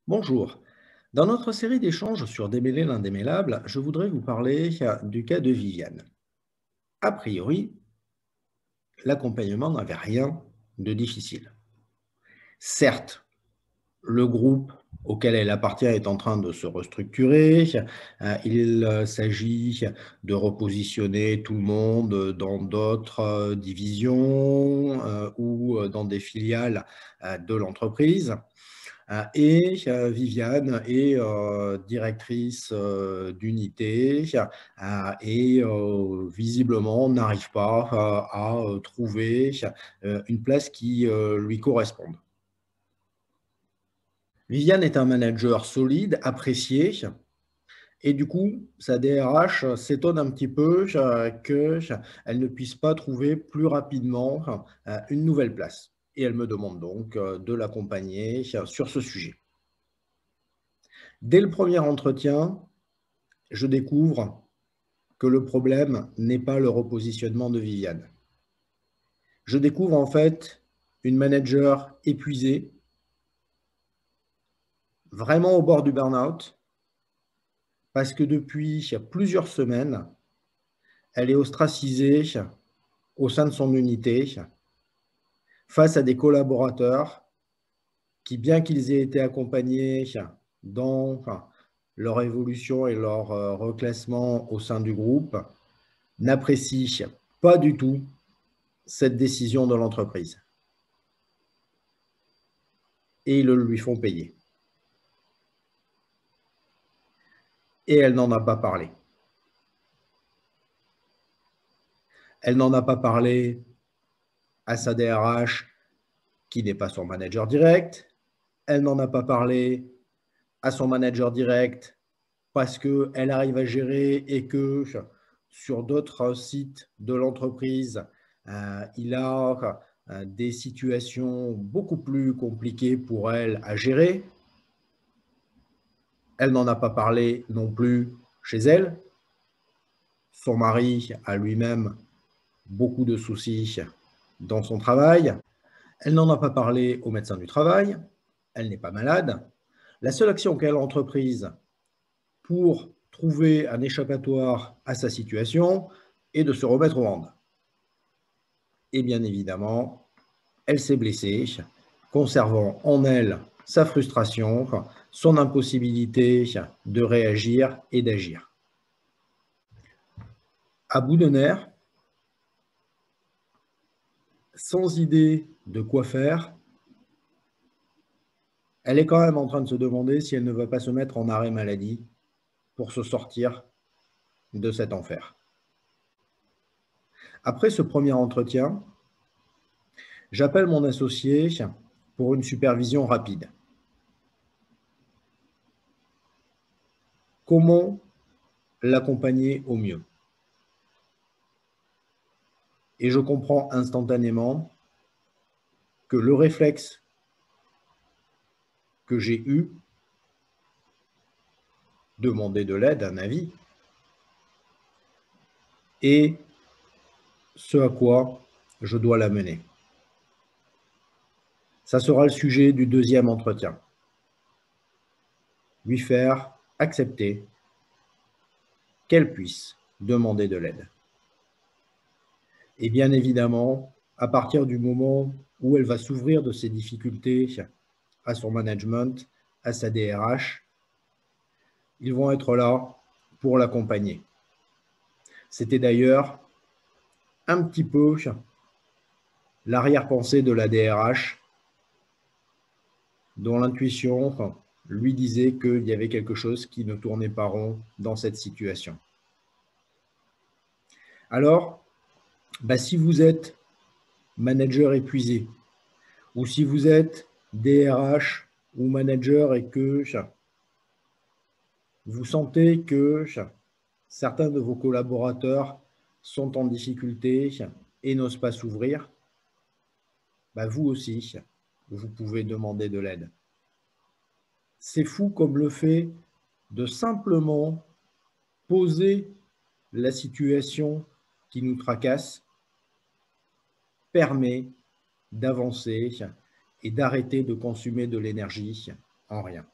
Bonjour. Dans notre série d'échanges sur Démêler l'indémêlable, je voudrais vous parler du cas de Viviane. A priori, l'accompagnement n'avait rien de difficile. Certes, le groupe auquel elle appartient est en train de se restructurer. Il s'agit de repositionner tout le monde dans d'autres divisions ou dans des filiales de l'entreprise. Viviane est directrice d'unité et visiblement n'arrive pas à trouver une place qui lui corresponde. Viviane est un manager solide, apprécié, et du coup, sa DRH s'étonne un petit peu qu'elle ne puisse pas trouver plus rapidement une nouvelle place. Et elle me demande donc de l'accompagner sur ce sujet. Dès le premier entretien, je découvre que le problème n'est pas le repositionnement de Viviane. Je découvre en fait une manager épuisée, vraiment au bord du burn-out, parce que depuis plusieurs semaines, elle est ostracisée au sein de son unité, face à des collaborateurs qui, bien qu'ils aient été accompagnés dans leur évolution et leur reclassement au sein du groupe, n'apprécient pas du tout cette décision de l'entreprise. Et ils le lui font payer. Et elle n'en a pas parlé. Elle n'en a pas parlé à sa DRH, qui n'est pas son manager direct. Elle n'en a pas parlé à son manager direct parce qu'elle arrive à gérer et que sur d'autres sites de l'entreprise, il a des situations beaucoup plus compliquées pour elle à gérer. Elle n'en a pas parlé non plus chez elle. Son mari a lui-même beaucoup de soucis dans son travail. Elle n'en a pas parlé au médecin du travail. Elle n'est pas malade. La seule action qu'elle a entreprise pour trouver un échappatoire à sa situation est de se remettre au hand. Et bien évidemment, elle s'est blessée, conservant en elle sa frustration, son impossibilité de réagir et d'agir. À bout de nerfs, sans idée de quoi faire, elle est quand même en train de se demander si elle ne va pas se mettre en arrêt maladie pour se sortir de cet enfer. Après ce premier entretien, j'appelle mon associé pour une supervision rapide. Comment l'accompagner au mieux? Et je comprends instantanément que le réflexe que j'ai eu, demander de l'aide, un avis, est ce à quoi je dois l'amener. Ça sera le sujet du deuxième entretien. Lui faire accepter qu'elle puisse demander de l'aide. Et bien évidemment, à partir du moment où elle va s'ouvrir de ses difficultés à son management, à sa DRH, ils vont être là pour l'accompagner. C'était d'ailleurs un petit peu l'arrière-pensée de la DRH, dont l'intuition lui disait qu'il y avait quelque chose qui ne tournait pas rond dans cette situation. Alors, si vous êtes manager épuisé, ou si vous êtes DRH ou manager et que vous sentez que certains de vos collaborateurs sont en difficulté et n'osent pas s'ouvrir, vous aussi, vous pouvez demander de l'aide. C'est fou comme le fait de simplement poser la situation qui nous tracasse permet d'avancer et d'arrêter de consommer de l'énergie en rien.